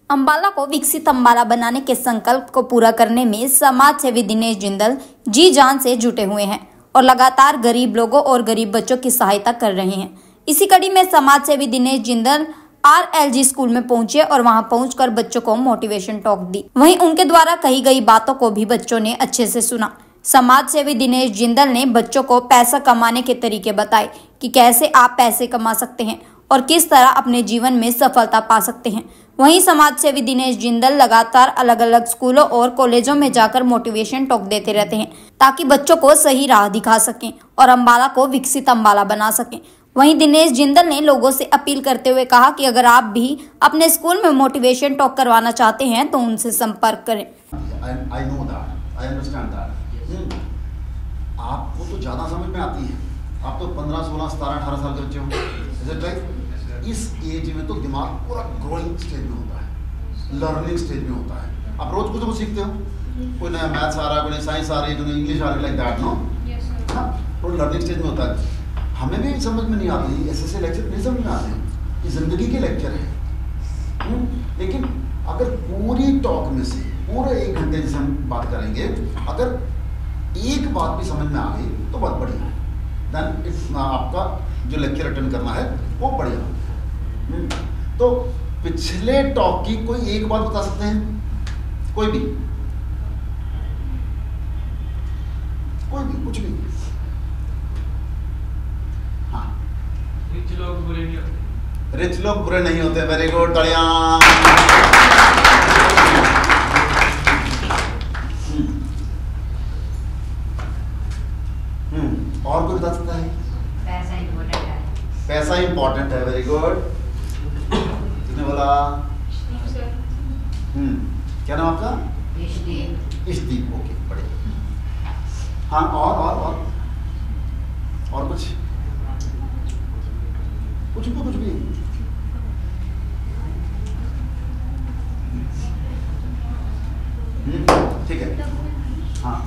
अंबाला को विकसित अंबाला बनाने के संकल्प को पूरा करने में समाज सेवी दिनेश जिंदल जी जान से जुटे हुए हैं और लगातार गरीब लोगों और गरीब बच्चों की सहायता कर रहे हैं। इसी कड़ी में समाज सेवी दिनेश जिंदल RLG स्कूल में पहुंचे और वहां पहुंचकर बच्चों को मोटिवेशन टॉक दी। वहीं उनके द्वारा कही गई बातों को भी बच्चों ने अच्छे से सुना। समाज सेवी दिनेश जिंदल ने बच्चों को पैसा कमाने के तरीके बताए कि कैसे आप पैसे कमा सकते हैं और किस तरह अपने जीवन में सफलता पा सकते हैं। वहीं समाज सेवी दिनेश जिंदल लगातार अलग अलग स्कूलों और कॉलेजों में जाकर मोटिवेशन टॉक देते रहते हैं ताकि बच्चों को सही राह दिखा सकें और अंबाला को विकसित अंबाला बना सकें। वहीं दिनेश जिंदल ने लोगों से अपील करते हुए कहा कि अगर आप भी अपने स्कूल में मोटिवेशन टॉक करवाना चाहते हैं तो उनसे संपर्क करें। आपको तो ज़्यादा समझ में आती है, आप तो 15, 16, 17, 18 साल के बच्चे होंगे। इस एज में तो दिमाग पूरा ग्रोइंग स्टेज में होता है, लर्निंग स्टेज में होता है। आप रोज कुछ सीखते हो, कोई नया मैथ्स आ रहा है, कोई नई साइंस आ रही है, कोई इंग्लिश आ रही है, लाइक दैट नो। हाँ, तो लर्निंग स्टेज में होता है। हमें भी समझ में नहीं आती, ऐसे लेक्चर नहीं समझ में आते, ये जिंदगी के लेक्चर है। लेकिन अगर पूरी टॉक में से पूरे 1 घंटे जैसे हम बात करेंगे, अगर एक बात भी समझ में आ गई तो बहुत बढ़िया है। देन आपका जो लेक्चर अटेंड करना है वो बढ़िया। तो पिछले टॉक की कोई एक बात बता सकते हैं? कोई भी कुछ भी। हाँ, रिच लोग बुरे नहीं होते। रिच लोग बुरे नहीं होते। वेरी गुड, तालियां। और कोई बता सकता है? पैसा इम्पोर्टेंट है। पैसा इम्पोर्टेंट है। Very good. किसने बोला? क्या नाम आपका? इश्तीक। ओके, बढ़िया। हाँ, और कुछ भी। ठीक है। हाँ,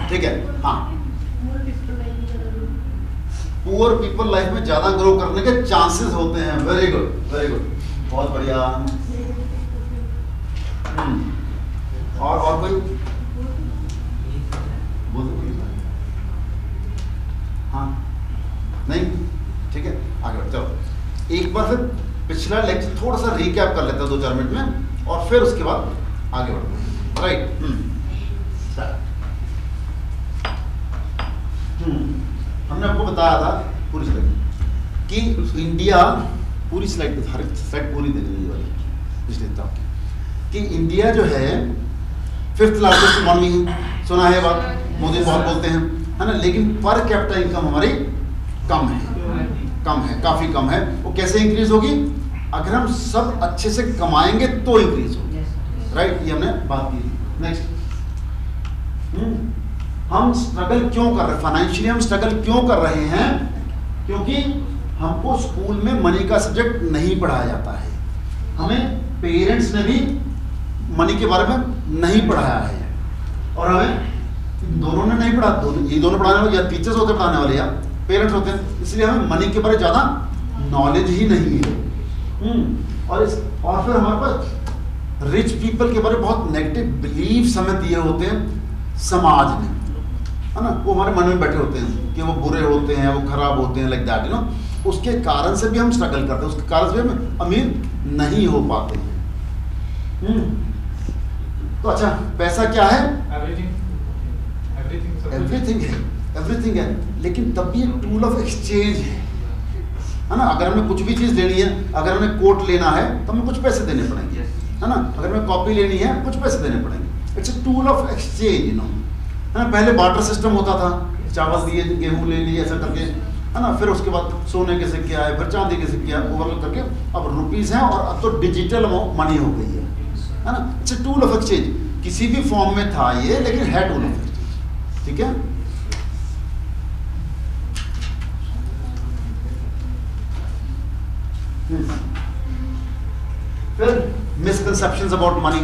ठीक है। हाँ, पुअर पीपल लाइफ में ज्यादा ग्रो करने के चांसेस होते हैं। वेरी गुड, वेरी गुड, बहुत बढ़िया। और कोई बोल? हाँ, नहीं, ठीक है, आगे बढ़। चलो एक बार फिर पिछला लेक्चर थोड़ा सा रिकैप कर लेते हैं 2-4 मिनट में और फिर उसके बाद आगे बढ़ते हैं। राइट। हमने आपको बताया था पूरी स्लाइड कि इंडिया, पूरी स्लाइड हर स्लाइड पूरी दे दी वाली पिछले तक कि इंडिया जो है 5th लार्जेस्ट इकोनॉमी है। सुना है बात, मोदी बहुत बोलते हैं, है ना। लेकिन पर कैपिटा इनकम हमारी कम है, काफी कम है। वो कैसे इंक्रीज होगी? अगर हम सब अच्छे से कमाएंगे तो इंक्रीज होगी। राइट, ये हमने बात की। नेक्स्ट, हम स्ट्रगल क्यों कर रहे हैं? फाइनेंशियली हम स्ट्रगल क्यों कर रहे हैं? क्योंकि हमको स्कूल में मनी का सब्जेक्ट नहीं पढ़ाया जाता है। हमें पेरेंट्स ने भी मनी के बारे में नहीं पढ़ाया है और हमें दोनों ने नहीं पढ़ा। ये दोनों पढ़ाने वाले या टीचर्स होते पढ़ाने वाले या पेरेंट्स होते हैं, इसलिए हमें मनी के बारे में ज्यादा नॉलेज ही नहीं है। और फिर हमारे पास रिच पीपल के बारे में बहुत नेगेटिव बिलीव्स हमें दिए होते हैं समाज ने, है ना। वो हमारे मन में बैठे होते हैं कि वो बुरे होते हैं, वो खराब होते हैं, लाइक दैट, यू नो। उसके कारण से भी हम स्ट्रगल करते हैं, उसके कारण से भी हम अमीर नहीं हो पाते हैं। तो अच्छा, पैसा क्या है? एवरीथिंग है, लेकिन तब भी एक टूल ऑफ एक्सचेंज है ना। अगर हमें कुछ भी चीज लेनी है, अगर हमें कोट लेना है तो हमें कुछ पैसे देने पड़ेंगे, है ना। अगर हमें कॉपी लेनी है कुछ पैसे देने पड़ेंगे। It's a tool of exchange, you know, है ना। पहले बार्टर सिस्टम होता था, चावल दिए, गेहूं ले लिए, ऐसा करके, है ना। फिर उसके बाद सोने के सिक्के आए, फिर चांदी के सिक्के आए, ओवरऑल करके अब रुपीज हैं और अब तो डिजिटल मनी हो गई है ना। It's a tool of exchange. किसी भी फॉर्म में था ये, लेकिन है टूल ऑफ एक्सचेंज। ठीक है। फिर मिसकंसेप्शंस अबाउट मनी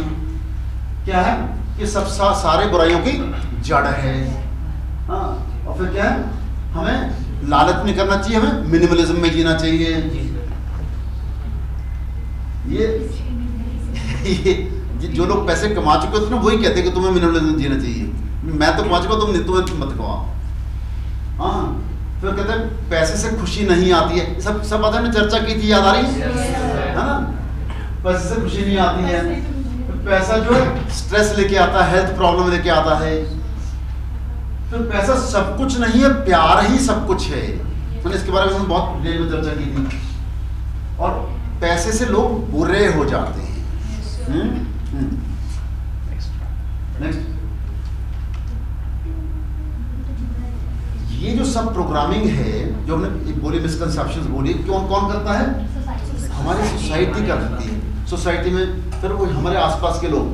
क्या है? कि सब सारे बुराइयों की जड़ है। हाँ, और फिर क्या है, हमें लालच नहीं करना चाहिए, हमें मिनिमलिज्म में जीना चाहिए। ये जो लोग पैसे कमा चुके होते हैं ना, वही कहते हैं कि तुम्हें मिनिमलिज्म जीना चाहिए। मैं तो कमा चुका, तुम्हें मत कमाओ। हाँ, फिर कहते हैं पैसे से खुशी नहीं आती है। सब बातें हमने चर्चा की थी, याद आ रही है ना? पैसे से खुशी नहीं आती है। पैसा जो है स्ट्रेस लेके आता है, हेल्थ प्रॉब्लम लेके आता है। फिर पैसा सब कुछ नहीं है, प्यार ही सब कुछ है। मैंने इसके बारे में बहुत डिटेल में चर्चा की थी। और पैसे से लोग बुरे हो जाते हैं। नेक्स्ट, ये जो सब प्रोग्रामिंग है, जो हमने बोली मिसकंसेप्शंस बोली, कौन कौन करता है? हमारी सोसाइटी करती है। सोसाइटी में फिर वो हमारे आसपास के लोग,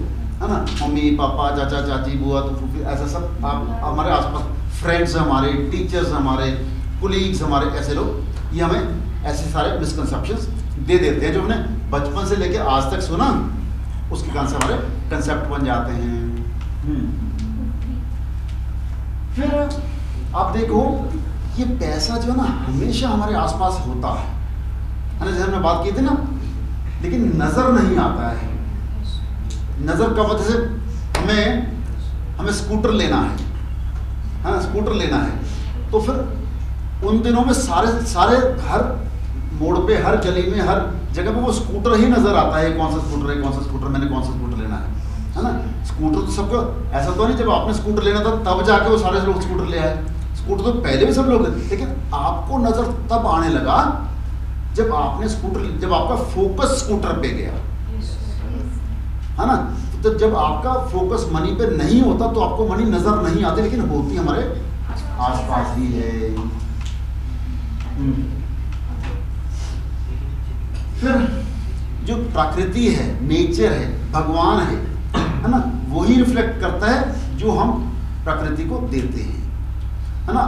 है ना, मम्मी पापा चाचा चाची बुआ तो फूफी, ऐसा सब हमारे आसपास, फ्रेंड्स हमारे, टीचर्स हमारे, कुलीग्स हमारे, ऐसे लोग ये हमें ऐसे सारे मिसकंसेप्शंस दे देते हैं जो हमने बचपन से लेके आज तक सुना, उसके कारण से हमारे कंसेप्ट बन जाते हैं। फिर आप देखो, ये पैसा जो है ना हमेशा हमारे आसपास होता है ना, जैसे हमने बात की थी ना, लेकिन नजर नहीं आता है। नजर कब? जैसे हमें स्कूटर लेना है, स्कूटर लेना है, तो फिर उन दिनों में सारे हर मोड़ पे, हर गली में, हर जगह पे वो स्कूटर ही नजर आता है। कौन सा स्कूटर है, कौन सा स्कूटर, मैंने कौन सा स्कूटर लेना है ना? स्कूटर तो सबको, ऐसा तो नहीं जब आपने स्कूटर लेना था तब जाके वो सारे लोग स्कूटर ले आए। स्कूटर तो पहले भी सब लोग लेते, लेकिन आपको नजर तब आने लगा जब आपने जब आपका फोकस स्कूटर पे गया, है ना? तो जब आपका फोकस मनी पे नहीं होता तो आपको मनी नजर नहीं आती, लेकिन होती हमारे आसपास ही है। फिर जो प्रकृति है, नेचर है, भगवान है ना, वही रिफ्लेक्ट करता है जो हम प्रकृति को देते हैं, है ना?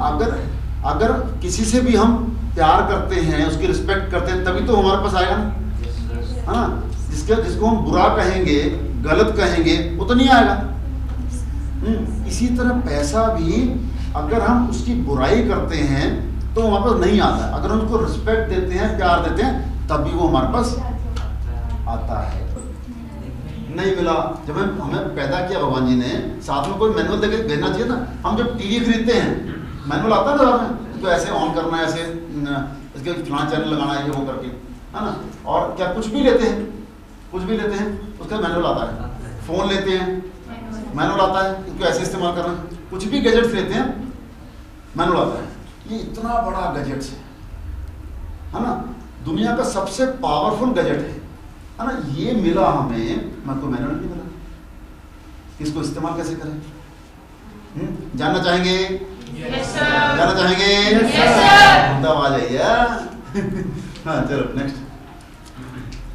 अगर किसी से भी हम प्यार करते हैं, उसकी रिस्पेक्ट करते हैं, तभी तो हमारे पास आएगा ना, है ना? जिसको हम बुरा कहेंगे, गलत कहेंगे, वो तो नहीं आएगा। इसी तरह पैसा भी अगर हम उसकी बुराई करते हैं तो हमारे पास नहीं आता है। अगर उनको रिस्पेक्ट देते हैं, प्यार देते हैं, तभी वो हमारे पास आता है। नहीं मिला, जब हमें पैदा किया भगवान जी ने, साथ में कोई मैनुअल देकर भेजना चाहिए ना। हम जब टीवी खरीदते हैं, मैनुअल आता है ना में, तो ऐसे ऑन करना है, ऐसे इसके फलाना चैनल लगाना है, ये वो करके, है ना? और क्या कुछ भी लेते हैं, उसका मैनुअल आता है। फोन लेते हैं, मैनुअल आता है, इसको ऐसे इस्तेमाल करना है। कुछ भी गैजेट्स लेते हैं, मैनुअल आता है। ये इतना बड़ा गैजेट्स है ना, दुनिया का सबसे पावरफुल गैजेट है ना, ये मिला हमें, मैं कोई मैनुअल नहीं मिला। इसको इस्तेमाल कैसे करें? जानना चाहेंगे? yes, जानना चाहेंगे? yes, तब आ जाइए। हाँ, चलो नेक्स्ट।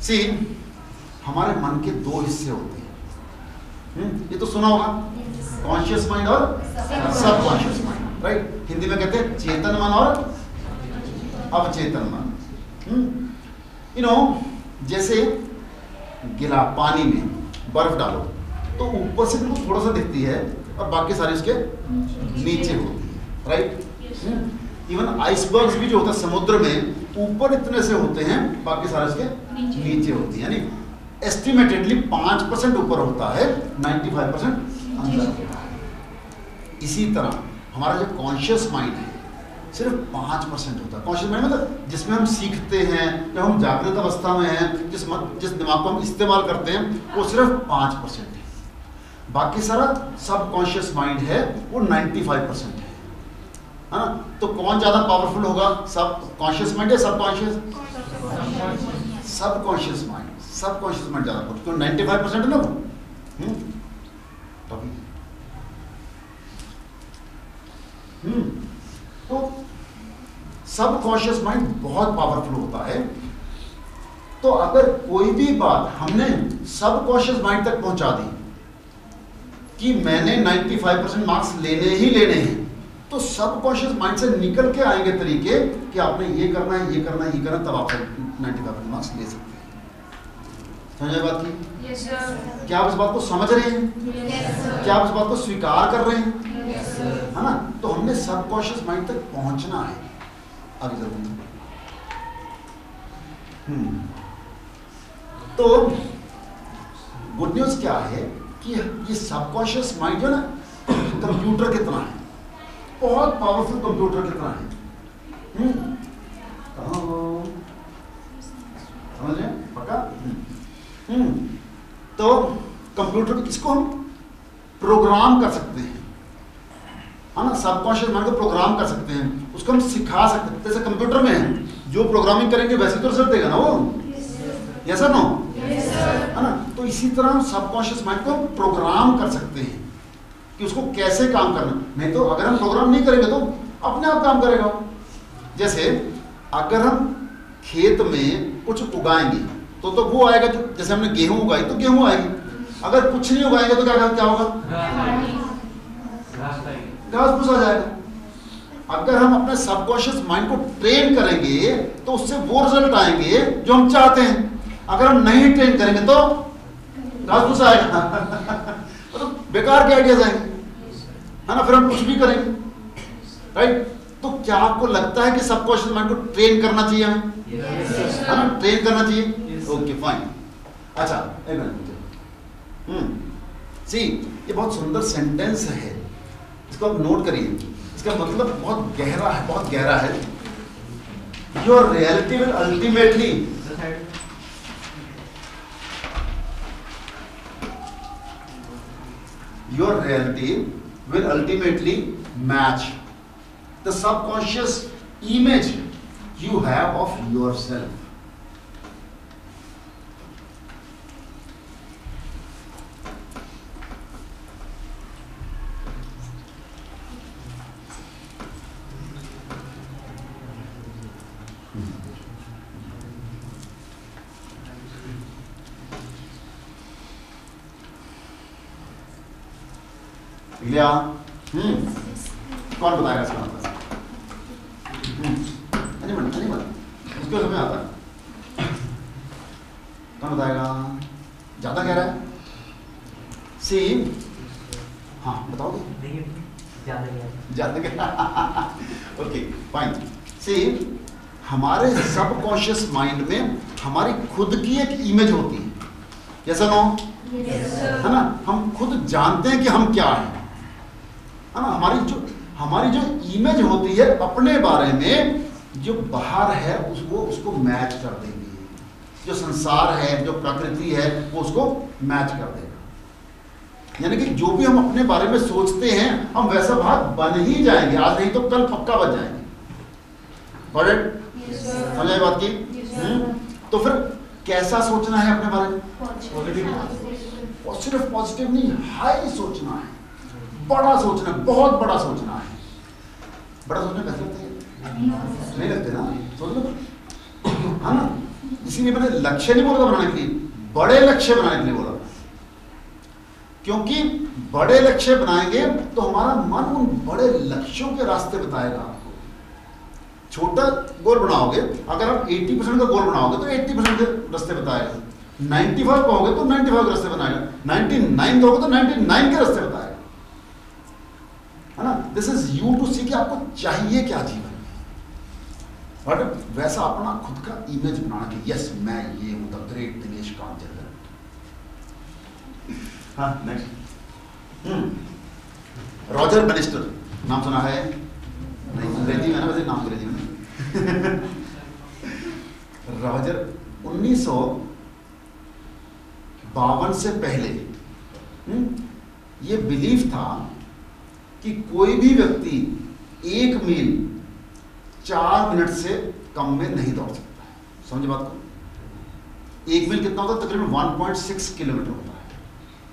सी, हमारे मन के दो हिस्से होते हैं। ये तो सुना होगा, कॉन्शियस माइंड और सबकॉन्शियस माइंड, राइट? हिंदी में कहते हैं चेतन मन और अवचेतन मन। जैसे गिला पानी में बर्फ डालो तो ऊपर से बिल्कुल थोड़ा सा दिखती है और बाकी सारी उसके नीचे होती है, राइट? इवन आइसबर्ग्स भी जो होता है समुद्र में, ऊपर इतने से होते हैं, बाकी सारे उसके नीचे होती है। यानी एस्टिमेटेडली 5% ऊपर होता है, 95% अंदर होता है। इसी तरह हमारा जो कॉन्शियस माइंड है सिर्फ 5% होता है। कॉन्शियस माइंड मतलब जिसमें हम सीखते हैं, जब हम जागृत अवस्था में हैं, जिस दिमाग को हम इस्तेमाल करते हैं, वो सिर्फ 5% है। बाकी सारा सब कॉन्शियस माइंड है, वो 95% है, हाँ? तो कौन ज्यादा पावरफुल होगा, सब कॉन्शियस माइंड या सब कॉन्शियस? सब कॉन्शियस माइंड, सब कॉन्शियस माइंड ज्यादा, क्यों 95% है ना वो। तो सब कॉन्शियस माइंड बहुत पावरफुल होता है। तो अगर कोई भी बात हमने सब कॉन्शियस माइंड तक पहुंचा दी कि मैंने 95% मार्क्स लेने ही लेने हैं, तो सब कॉन्शियस माइंड से निकल के आएंगे तरीके कि आपने ये करना है, ये करना है, ये करना, तब आप 95% मार्क्स ले सकते हैं। समझ बात की? yes, क्या आप इस बात को समझ रहे हैं? yes, क्या आप इस बात को स्वीकार कर रहे हैं? yes, है ना? तो हमने सब कॉन्शियस माइंड तक पहुंचना है। आगे चलते हैं। तो गुड न्यूज क्या है कि ये सबकॉन्शियस माइंड जो ना कंप्यूटर कितना है, बहुत पावरफुल कंप्यूटर कितना है। समझ रहे हैं पक्का? तो कंप्यूटर इसको हम प्रोग्राम कर सकते हैं, है ना, सबकॉन्शियस माइंड को प्रोग्राम कर सकते हैं, उसको हम सिखा सकते हैं। जैसे कंप्यूटर में है, जो प्रोग्रामिंग करेंगे वैसे तो रिजल्ट देगा ना वो, यस सर नो, है ना। तो इसी तरह हम सबकॉन्शियस माइंड को प्रोग्राम कर सकते हैं कि उसको कैसे काम करना। नहीं तो अगर हम प्रोग्राम नहीं करेंगे तो अपने आप काम करेगा। जैसे अगर हम खेत में कुछ उगाएंगे तो वो आएगा, जो जैसे हमने गेहूं उगाई तो गेहूं आएगी। अगर कुछ नहीं उगाएंगे तो क्या होगा? घास फूस आ जाएगा। अगर हम अपने सबकॉन्शियस माइंड को ट्रेन करेंगे तो उससे वो रिजल्ट आएंगे जो हम चाहते हैं। अगर हम नहीं ट्रेन करेंगे तो घास फूस आएगा तो बेकार के आइडियाज आएंगे, है ना, फिर हम कुछ भी करेंगे, राइट। तो क्या आपको लगता है कि सबकॉन्शियस माइंड को ट्रेन करना चाहिए हमें? है ना, ट्रेन करना चाहिए। Okay fine. अच्छा एक मिनट, सी ये बहुत सुंदर सेंटेंस है, इसको आप नोट करिए। इसका मतलब बहुत गहरा है, बहुत गहरा है। Your reality will ultimately match the subconscious image you have of yourself. लिया? कौन बताएगा इसका मतलब? अनिमल उसको समझ आता है। कौन बताएगा? ज्यादा कह रहा है? सी हाँ बताओगे? ज्यादा ओके फाइन। सी हमारे सबकॉन्शियस माइंड में हमारी खुद की एक इमेज होती है, जैसा नो, है ना। हम खुद जानते हैं कि हम क्या हैं, है ना। हमारी जो इमेज होती है अपने बारे में, जो बाहर है उसको मैच कर देंगे। जो संसार है, जो प्रकृति है, वो उसको मैच कर देगा। यानी कि जो भी हम अपने बारे में सोचते हैं हम वैसा भाग बन ही जाएंगे, आज नहीं तो कल पक्का बन जाएंगे। समझाई बात की? तो फिर कैसा सोचना है अपने बारे में? सिर्फ पॉजिटिव नहीं, हाई सोचना है, बड़ा सोचना है, बहुत बड़ा सोचना है। बड़ा सोचना कैसे लगता है? नहीं लगते ना, सोच लो, है ना। इसीलिए मैंने लक्ष्य नहीं बोला बनाने के लिए, बड़े लक्ष्य बनाने के लिए बोला, क्योंकि बड़े लक्ष्य बनाएंगे तो हमारा मन उन बड़े लक्ष्यों के रास्ते बताएगा आपको। छोटा गोल बनाओगे, अगर आप 80% का गोल बनाओगे तो 80% के रास्ते बताएगा, 95 कहोगे तो 95 के रास्ते बनाएगा, 99 कहोगे तो 99 के रास्ते बताएगा, है ना। दिस इज यू टू सी कि आपको चाहिए क्या जीवन में, बट वैसा अपना खुद का इमेज बनाना कि यस मैं ये हूं, द ग्रेट दिनेश कांत। हाँ नेक्स्ट, रॉजर बैनिस्टर नाम सुना है? नहीं, अंग्रेजी में ना, वैसे नाम अंग्रेजी में रॉजर 1952 से पहले ये बिलीफ था कि कोई भी व्यक्ति 1 मील 4 मिनट से कम में नहीं दौड़ सकता है। समझे बात को? 1 मील कितना होता है? तकरीबन 1.6 किलोमीटर होता है।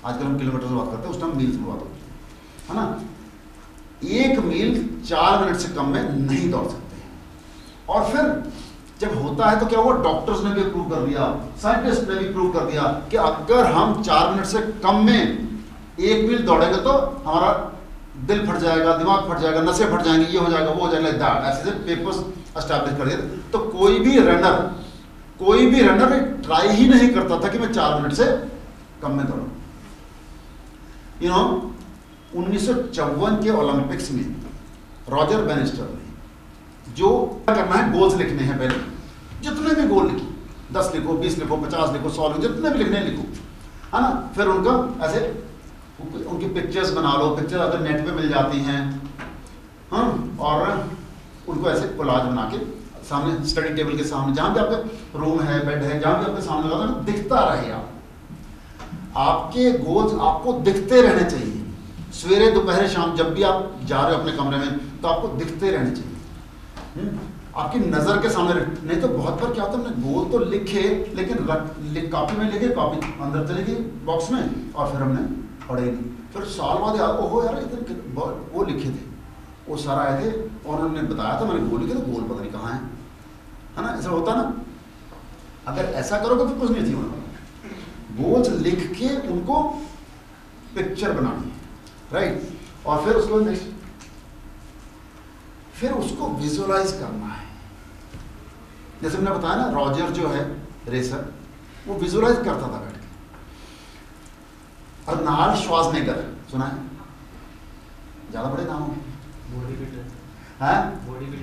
आजकल हम किलोमीटर से बात करते हैं, उस टाइम मील से बात होती है ना। 1 मील 4 मिनट से कम में नहीं दौड़ सकते हैं। और फिर जब होता है तो क्या हुआ? डॉक्टर्स ने भी प्रूव कर दिया, साइंटिस्ट ने भी प्रूव कर दिया कि अगर हम 4 मिनट से कम में 1 मील दौड़ेंगे तो हमारा दिल फट जाएगा, दिमाग फट जाएगा, नसें फट जाएंगी, ये हो जाएगा, वो हो जाएगा, ऐसे पेपर्स एस्टैब्लिश कर दिए। तो कोई भी रनर ट्राई ही नहीं करता था कि मैं 4 मिनट से कम में दौड़ूं। 1954 के ओलंपिक्स में रॉजर बैनिस्टर ने जो करना है, गोल्स लिखने हैं, पहले जितने भी गोल लिखे, 10 लिखो, 20 लिखो, 50 लिखो, 100 लिखो, जितने भी लिखने लिखो, है ना। फिर उनका ऐसे उनकी पिक्चर्स बना लो, पिक्चर अगर नेट पे मिल जाती हैं, हाँ, और उनको ऐसे कोलाज बना के सामने स्टडी टेबल के सामने, जहाँ भी आपके रूम है, बेड है, जहाँ भी आपके सामने लगा दो, दिखता रहे। आपके गोल्स आपको दिखते रहने चाहिए, सवेरे दोपहर शाम जब भी आप जा रहे हो अपने कमरे में, तो आपको दिखते रहने चाहिए, आपकी नज़र के सामने। नहीं तो बहुत बार क्या होता है, हमने गोल तो लिखे लेकिन कॉपी में लिखे, कॉपी अंदर चली गई बॉक्स में, और फिर हमने पढ़े नहीं। फिर साल बाद याद, ओहो यार इतने वो लिखे थे, वो सारा आए थे और उन्होंने बताया था, मैंने गोल लिखे तो गोल पता नहीं कहाँ है ना। ऐसा होता ना। अगर ऐसा करोगे तो कुछ नहीं चाहिए होना। गोल्स लिख के उनको पिक्चर बनानी है, राइट। और फिर उसको नेक्स्ट, फिर उसको विजुअलाइज करना है। जैसे मैंने बताया ना, रॉजर जो है रेसर, वो विजुअलाइज करता था बैठ के। अर्नाल्ड श्वार्ज़नेगर सुना है? ज्यादा बड़े नाम हो, बॉडी बिल्डर,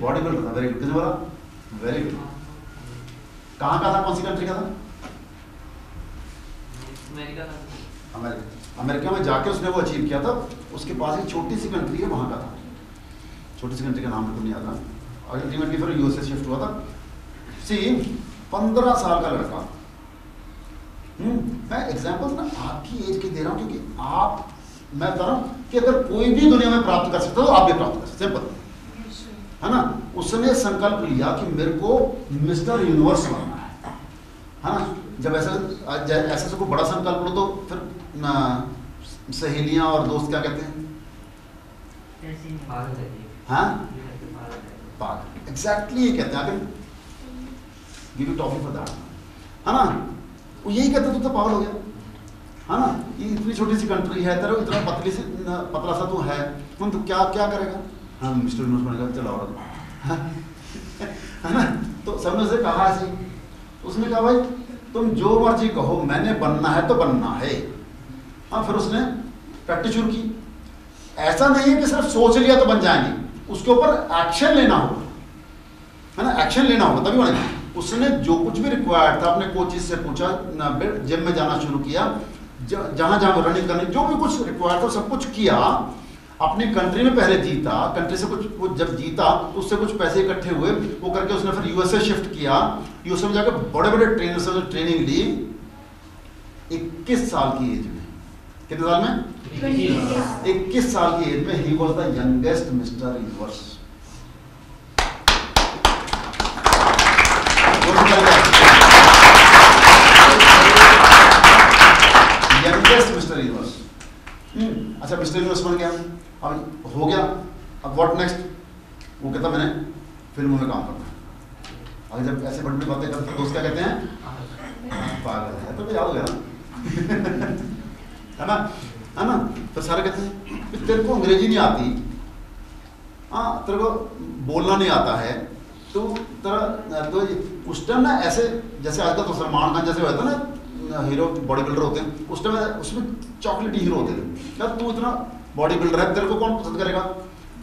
बॉडी बिल्डर था। वेरी गुड, किसने बोला? Very good. कहाँ का था, कौन सी कंट्री का था? अमेरिका का। अमेरिका में जाके उसने वो अचीव किया था। उसके पास एक छोटी सी कंट्री है, वहाँ का था। छोटी सी कंट्री का नाम तो नहीं आता। और अल्टीमेटली फिर यूएसए शिफ्ट हुआ था। सी 15 साल का लड़का। मैं एग्जांपल ना आपकी एज के दे रहा हूँ, क्योंकि आप, मैं बता रहा हूँ कि अगर कोई भी दुनिया में प्राप्त कर सकता है तो आप भी प्राप्त कर सकते हैं, सिंपल है ना। उसने संकल्प लिया कि मेरे को मिस्टर यूनिवर्स बनना है ना। जब ऐसा कोई बड़ा संकल्प लो तो फिर सहेलियां और दोस्त क्या कहते हैं? हाँ, पागल, एग्जैक्टली ये कहते हैं। Give you toffee for that, है ना। वो यही कहते तू तो पागल हो गया, है ना। ये इतनी छोटी सी कंट्री है, तेरा इतना पतला सा तू है, तो क्या क्या करेगा? हाँ, मिस्टर यूनिवर्स बनेगा, चलो और है ना। तो सबने उसे कहा ऐसे, उसने कहा भाई तुम जो मर्जी कहो, मैंने बनना है तो बनना है। हाँ, फिर उसने प्रैक्टिस शुरू की। ऐसा नहीं है कि सिर्फ सोच लिया तो बन जाएंगे, उसके ऊपर एक्शन लेना होगा, है ना। एक्शन लेना होगा तभी बनेगा। उसने जो कुछ भी रिक्वायर्ड था अपने कोचेस से पूछा, जिम में जाना शुरू किया, जहां जहां रनिंग करनी, जो भी कुछ रिक्वायर्ड था सब कुछ किया। अपनी कंट्री में पहले जीता, कंट्री से कुछ वो जब जीता तो उससे कुछ पैसे इकट्ठे हुए, वो करके उसने फिर यूएसए शिफ्ट किया। यूएसए में जाकर बड़े बड़े ट्रेनर से ट्रेनिंग ली 21 साल की एज में। कितने साल में? 21 साल की एज में he was the youngest mister universe. Youngest mister universe. अच्छा, मिस्टर यूनिवर्स बन गया, अब हो गया। अब व्हाट नेक्स्ट? वो कहता मैंने फिल्मों में काम करना है। और जब ऐसे बड़ी बड़ी बातें करते दोस्त क्या कहते हैं? पागल है। तो याद हो गया ना है ना। तो सारे कहते हैं तेरे को अंग्रेजी नहीं आती, हाँ, तेरे को बोलना नहीं आता है, तो तेरा तो उस टाइम ना ऐसे जैसे आजकल तो सलमान खान जैसे होता ना, हीरो बॉडी बिल्डर होते हैं, उस टाइम उसमें चॉकलेटी हीरो होते थे। क्या तू इतना बॉडी बिल्डर है, तेरे को कौन पसंद करेगा?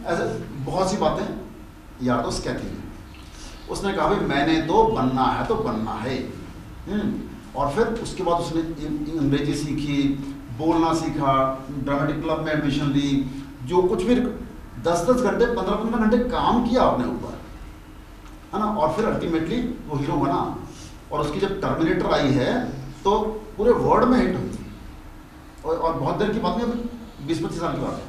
ऐसे बहुत सी बातें यार दोस्त कहती हैं। उसने कहा भाई मैंने तो बनना है तो बनना है। और फिर उसके बाद उसने अंग्रेजी सीखी, बोलना सीखा, ड्रामेटिक क्लब में एडमिशन ली, जो कुछ भी 10-10 घंटे 15-15 घंटे काम किया अपने ऊपर, है ना। और फिर अल्टीमेटली वो हीरो बना। और उसकी जब टर्मिनेटर आई है तो पूरे वर्ल्ड में हिट हुई थी। और बहुत देर की बात नहीं, अभी 20-25 साल की बात है।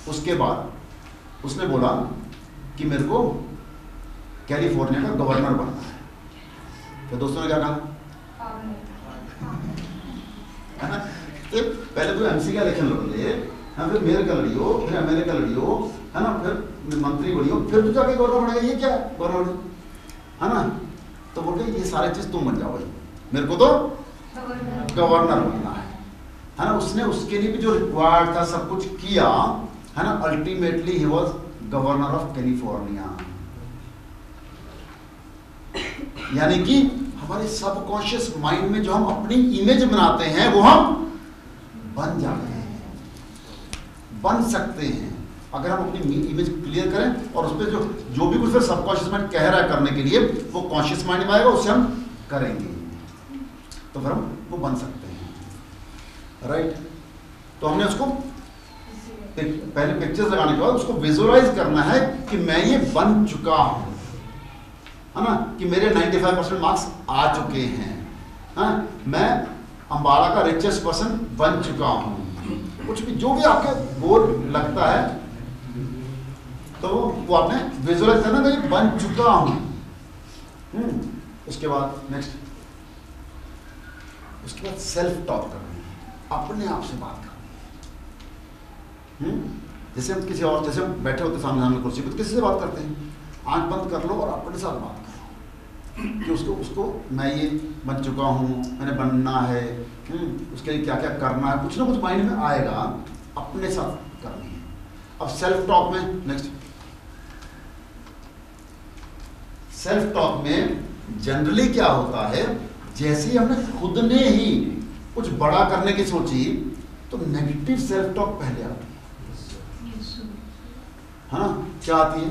उसके बाद उसने बोला कि मेरे को कैलिफोर्निया का गवर्नर बनना है। तो दोस्तों ने क्या कहा? है ना। तो पहले तो एमसी का इलेक्शन लड़ ले, फिर मेयर का लड़ियो, फिर एमएलए का लड़ियो, है ना, फिर मंत्री बनियो, फिर तो जाके गवर्नर बनेगा। ये क्या गवर्नर, है ना। तो बोल रहे ये सारे चीज तुम बन जाओ भाई, मेरे को तो गवर्नर बनना है ना। उसने उसके लिए भी जो रिक्वायर्ड था सब कुछ किया, है ना। Ultimately he was governor of California. यानी कि हमारे सबकॉन्शियस माइंड में जो हम अपनी इमेज बनाते हैं वो हम बन जाते हैं, बन सकते हैं। अगर हम अपनी इमेज क्लियर करें और उस पर जो भी कुछ फिर सबकॉन्शियस माइंड कह रहा है करने के लिए वो कॉन्शियस माइंड में आएगा, उससे हम करेंगे, तो फिर हम वो बन सकते हैं। राइट, तो हमने उसको पहले पिक्चर्स लगाने के बाद उसको विजुअलाइज करना है कि मैं ये बन चुका हूं, है ना, कि मेरे 95% मार्क्स आ चुके हैं, हाँ, मैं अंबाला का रिचेस्ट पर्सन बन चुका हूं। कुछ भी जो भी आपके गोल लगता है तो वो आपने विजुअलाइज करना कि बन चुका हूं। उसके बाद नेक्स्ट, उसके बाद सेल्फ टॉक करना है, अपने आप से बात करना। जैसे हम किसी और, जैसे हम बैठे होते सामने सामने कुर्सी पर, किसी से बात करते हैं, आंख बंद कर लो और अपने साथ बात करो कि उसको मैं ये बन चुका हूँ, मैंने बनना है, उसके लिए क्या क्या करना है, कुछ ना कुछ माइंड में आएगा, अपने साथ करनी है। अब सेल्फ टॉक में नेक्स्ट, सेल्फ टॉक में जनरली क्या होता है, जैसे ही हमने खुद ने ही कुछ बड़ा करने की सोची तो नेगेटिव सेल्फ टॉक पहले आती है ना, क्या आती है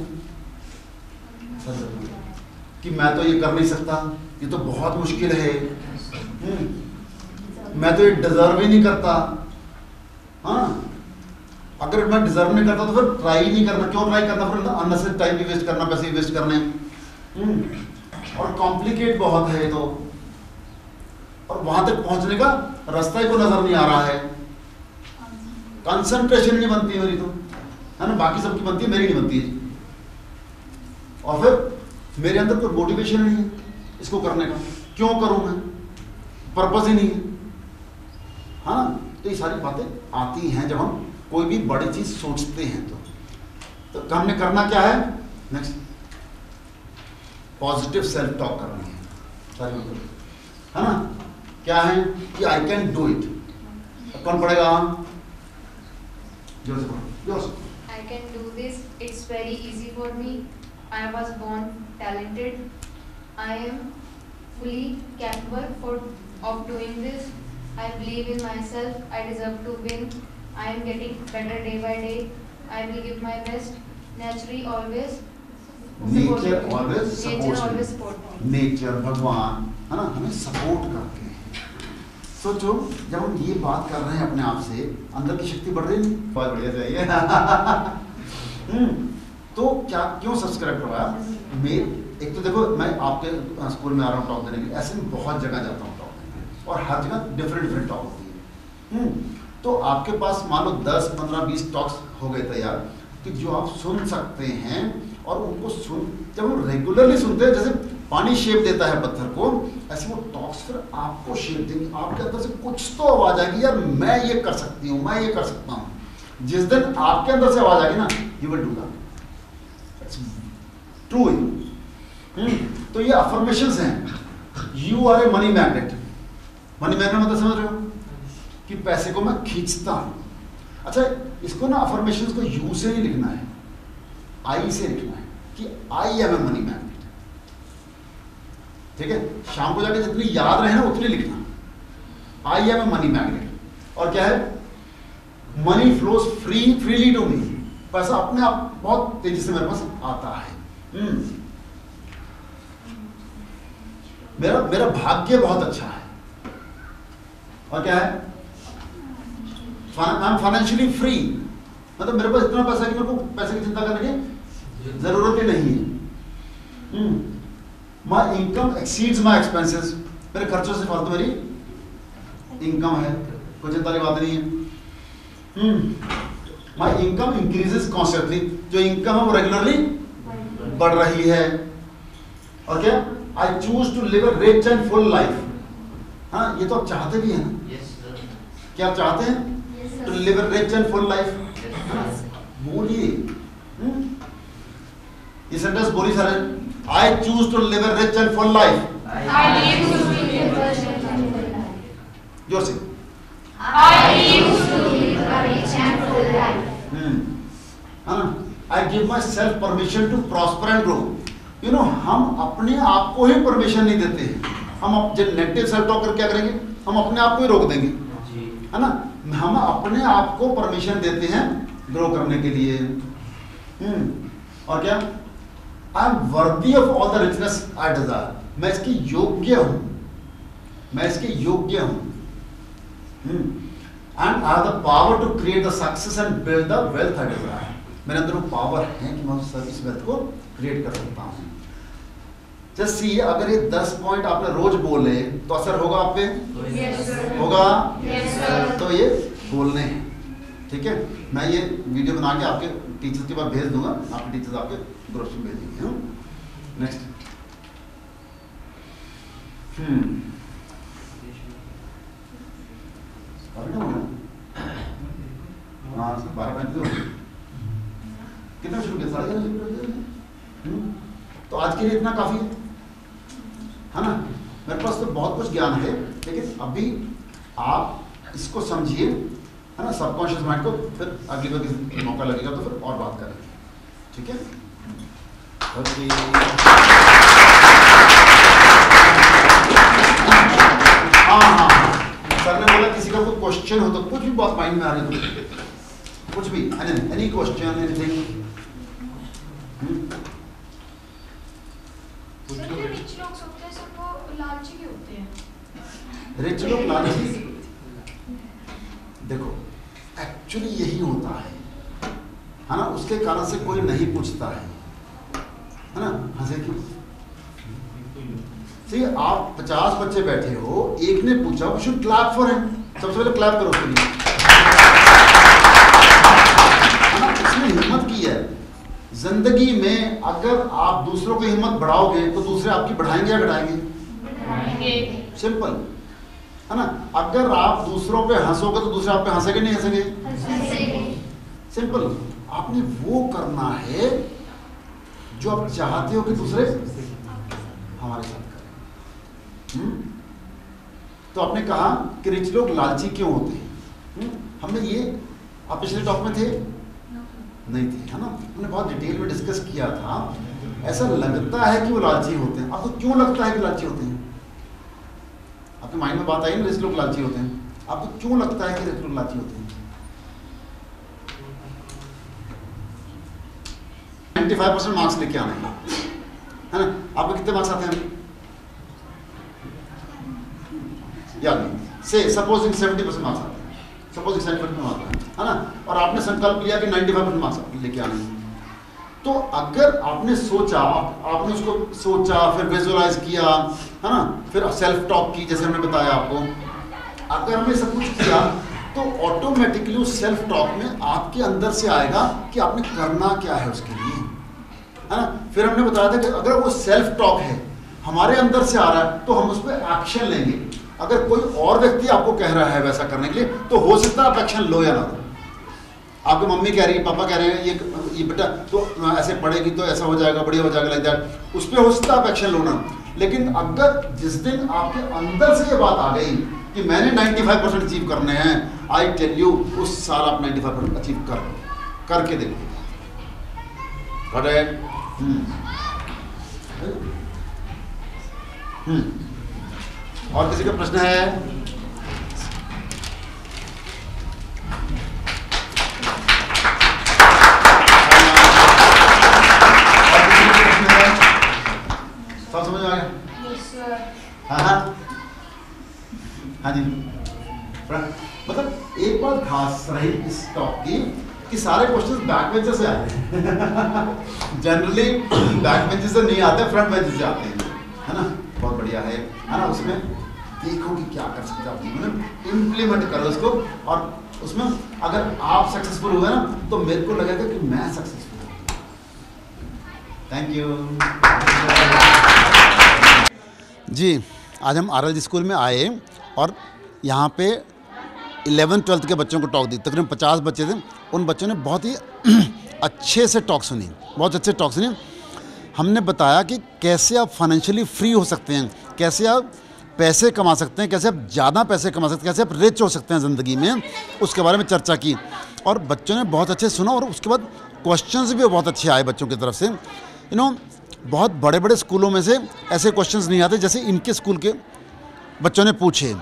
कि मैं तो ये कर नहीं सकता, ये तो बहुत मुश्किल है, मैं तो ये डिजर्व ही नहीं करता। हाँ, अगर मैं डिजर्व नहीं करता तो फिर ट्राई नहीं करना, क्यों ट्राई करना, फिर अननेसेसरी टाइम भी वेस्ट करना, पैसे भी वेस्ट करने, और कॉम्प्लिकेट बहुत है ये तो, और वहां तक पहुंचने का रास्ता ही को नजर नहीं आ रहा है, कंसंट्रेशन नहीं बनती है मेरी तो, है ना, बाकी सबकी बनती है, मेरी नहीं बनती है, और फिर मेरे अंदर कोई मोटिवेशन नहीं है इसको करने का, क्यों करूं मैं, पर्पस ही नहीं है। हाँ, तो ये सारी बातें आती हैं जब हम कोई भी बड़ी चीज सोचते हैं तो हमने करना क्या है, नेक्स्ट पॉजिटिव सेल्फ टॉक करनी है सारी, है ना, क्या है कि आई कैन डू इट। कौन पढ़ेगा, जोर से पढ़ो। I can do this. It's very easy for me. I was born talented. I am fully capable of doing this. I believe in myself. I deserve to win. I am getting better day by day. I will give my best. Nature always support me. Nature, भगवान, है ना, हमें support करते हैं। सोचो, जब हम ये बात कर रहे हैं अपने आप से, अंदर की शक्ति बढ़ रही नहीं, बहुत बढ़िया चाहिए। तो क्या, क्यों सब्सक्राइब करवाया? एक तो देखो, मैं आपके स्कूल में आ रहा हूँ टॉक देने के लिए, ऐसे में बहुत जगह जाता हूँ टॉक देने, और हर जगह डिफरेंट टॉक होती है। तो आपके पास मान लो 10, 15, 20 टॉक्स हो गए तैयार, कि जो आप सुन सकते हैं, और उनको जब हम रेगुलरली सुनते हैं, जैसे पानी शेप देता है पत्थर को, ऐसे वो टॉक्स फिर आपको शेप देंगे, आपके अंदर से कुछ तो आवाज आएगी, यार मैं ये कर सकती हूँ, मैं ये कर सकता हूँ। जिस दिन आपके अंदर से आवाज आएगी ना, you will do that, true. तो ये अफर्मेशंस हैं, you are a money magnet. Money magnet मतलब समझ रहे हो कि पैसे को मैं खींचता हूँ। अच्छा, इसको ना अफर्मेशंस को यू से नहीं लिखना है, आई से लिखना है कि I am a money magnet. ठीक है, शाम को जाके जितनी याद रहे ना उतनी लिखना, I am a money magnet. और क्या है, money flows freely to me, पैसा अपने आप बहुत तेजी से मेरे पास आता है। मेरा भाग्य बहुत अच्छा है। और क्या है, आई एम फाइनेंशियली फ्री, मतलब मेरे पास इतना पैसा है कि मेरे को पैसे की चिंता करने की जरूरत ही नहीं है। My income exceeds my expenses, मेरे खर्चों से फालतू मेरी इनकम है, कोई चिंता की बात नहीं है। माई इनकम इंक्रीजेस कॉन्स्टेंटली, जो इनकम है वो रेगुलरली बढ़ रही है। और क्या, I choose to live a rich and full life. हाँ, ये तो आप चाहते भी हैं ना? Yes, sir. क्या आप चाहते हैं? To live a rich and full life. बोलिए, ये सेंटेंस बोली sir, I choose to live a rich and full life. जोर से, I give myself permission to prosper and grow. You know, हम अपने आप को ही परमिशन नहीं देते हैं। हम जब नेगेटिव सेल्फ टॉक करके क्या करेंगे, हम अपने आप को ही रोक देंगे, है ना। हम अपने आप को परमिशन देते हैं ग्रो करने के लिए। और क्या, I am worthy of all the richness I desire, मैं इसके योग्य हूं, मैं इसके योग्य हूं। And I have the power to create the success and build the wealth I desire, मेरे अंदर वो पावर है कि मैं उस वेल्थ को क्रिएट कर सकता हूं। जस्ट सी, अगर ये 10 पॉइंट आपने रोज बोले तो असर होगा आप पे? होगा? तो ये बोलने हैं, ठीक है। मैं ये वीडियो बना के आपके टीचर्स के पास भेज दूंगा, आपके टीचर्स आपके ग्रुप में भेजेंगे। नेक्स्ट, हाँ 12:35 कितना शुरू किया? 11:30। तो आज के लिए इतना काफी है ना। मेरे पास तो बहुत कुछ ज्ञान है, लेकिन अभी आप इसको समझिए, है ना, सबकॉन्शियस माइंड को। फिर अगली बार किसी मौका लगेगा तो फिर और बात करेंगे, ठीक है। हाँ, सर ने बोला किसी का कोई क्वेश्चन हो तो कुछ भी बात माइंड में आ रही हो, कुछ भी, एनी क्वेश्चन, एनीथिंग। सर जो रिच लोग होते हैं सर वो लालची भी होते हैं। रिच लोग लालची, देखो एक्चुअली यही होता है ना, उसके कारण से कोई नहीं पूछता है ना। हंसे क्यों? सही, आप 50 बच्चे बैठे हो, एक ने पूछा, we should clap for him, सबसे पहले क्लैप करो उसके लिए, है ना। इसने हिम्मत की है। जिंदगी में अगर आप दूसरों की हिम्मत बढ़ाओगे तो दूसरे आपकी बढ़ाएंगे या घटाएंगे? बढ़ाएंगे। सिंपल, है ना। अगर आप दूसरों पे हंसोगे तो दूसरे आप पे हंसेंगे नहीं हंसेंगे? सिंपल। आपने वो करना है जो आप चाहते हो कि दूसरे हमारे साथ करें। तो आपने कहा कि रिच लोग लालची क्यों होते हैं। हमने ये, आप पिछले टॉक में थे नहीं थे, है ना। हमने बहुत डिटेल में डिस्कस किया था। ऐसा लगता है कि वो लालची होते हैं। आपको क्यों लगता है कि लालची होते हैं? आपके माइंड में बात आई ना, रिच लोग लालची होते हैं। आपको क्यों लगता है कि रिच लोग लालची होते हैं? 95% मार्क्स लेके आने हैं, है ना। आपको कितने मार्क्स आते हैं? याद नहीं, से सपोजिंग 70% मार्क्स आते हैं, सपोजिंग 70% मार्क्स आते हैं, है ना। और आपने संकल्प लिया कि 95% मार्क्स लेके आने हैं। तो अगर आपने सोचा, आपने उसको सोचा, फिर विजुअलाइज किया, है ना, फिर सेल्फ टॉक की, जैसे हमने बताया आपको, अगर हमने सब कुछ किया तो ऑटोमेटिकली उस सेल्फ टॉक में आपके अंदर से आएगा कि आपने करना क्या है उसके लिए, है ना। फिर हमने बताया था कि अगर वो सेल्फ टॉक है हमारे अंदर से आ रहा है तो हम उस पर एक्शन लेंगे। अगर कोई और व्यक्ति आपको कह रहा है वैसा करने के लिए तो हो सकता है आप एक्शन लो या ना लो। आपकी मम्मी कह रही है, पापा कह रहे हैं ये बेटा तो ऐसे पढ़ेगी तो ऐसा हो जाएगा, बढ़िया हो जाएगा, लाइक दैट, उस पर हो सकता है आप एक्शन लो ना। लेकिन अगर जिस दिन आपके अंदर से ये बात आ गई कि मैंने 95% अचीव करने हैं, आई टेल यू उस साल आप 95% अचीव करके देखो। करेक्ट। और किसी का प्रश्न है? सब समझ में आ गया? हाँ जी। मतलब एक बात खास रही इस टॉप की कि सारे क्वेश्चंस बैक बेंचर से आते हैं। जनरली बैक बेंचर से नहीं आते, फ्रंट बेंचर से आते हैं, है ना। बहुत बढ़िया है ना। उसमें देखो कि क्या कर सकते आप जीवन में, इम्प्लीमेंट करो उसको, और उसमें अगर आप सक्सेसफुल हुए ना तो मेरे को लगेगा कि मैं सक्सेसफुल हूँ। थैंक यू जी। आज हम RLG स्कूल में आए और यहाँ पे 11th-12th के बच्चों को टॉक दी। तकरीबन 50 बच्चे थे। उन बच्चों ने बहुत ही अच्छे से टॉक सुनी, बहुत अच्छे टॉक सुनी। हमने बताया कि कैसे आप फाइनेंशियली फ्री हो सकते हैं, कैसे आप पैसे कमा सकते हैं, कैसे आप ज़्यादा पैसे कमा सकते हैं, कैसे आप रिच हो सकते हैं ज़िंदगी में, उसके बारे में चर्चा की। और बच्चों ने बहुत अच्छे सुना और उसके बाद क्वेश्चंस भी बहुत अच्छे आए बच्चों की तरफ से। बहुत बड़े बड़े स्कूलों में से ऐसे क्वेश्चंस नहीं आते जैसे इनके स्कूल के बच्चों ने पूछे।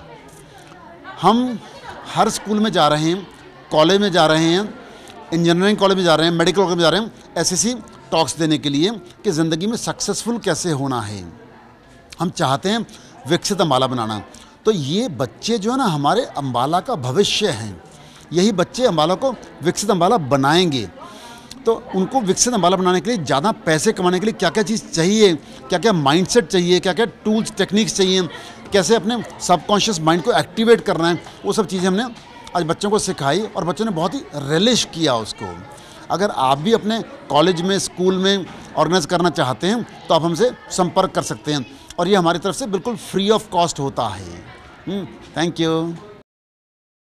हम हर स्कूल में जा रहे हैं, कॉलेज में जा रहे हैं, इंजीनियरिंग कॉलेज में जा रहे हैं, मेडिकल कॉलेज में जा रहे हैं, ऐसी टॉक्स देने के लिए कि ज़िंदगी में सक्सेसफुल कैसे होना है। हम चाहते हैं विकसित अम्बाला बनाना। तो ये बच्चे जो है ना हमारे अम्बाला का भविष्य हैं, यही बच्चे अम्बाला को विकसित अम्बाला बनाएंगे। तो उनको विकसित अम्बाला बनाने के लिए, ज़्यादा पैसे कमाने के लिए क्या क्या चीज़ चाहिए, क्या क्या माइंडसेट चाहिए, क्या क्या टूल्स टेक्निक्स चाहिए, कैसे अपने सबकॉन्शियस माइंड को एक्टिवेट करना है, वो सब चीज़ें हमने आज बच्चों को सिखाई और बच्चों ने बहुत ही रिलिश किया उसको। अगर आप भी अपने कॉलेज में, स्कूल में ऑर्गेनाइज करना चाहते हैं तो आप हमसे संपर्क कर सकते हैं और ये हमारी तरफ से बिल्कुल फ्री ऑफ कॉस्ट होता है। Thank you.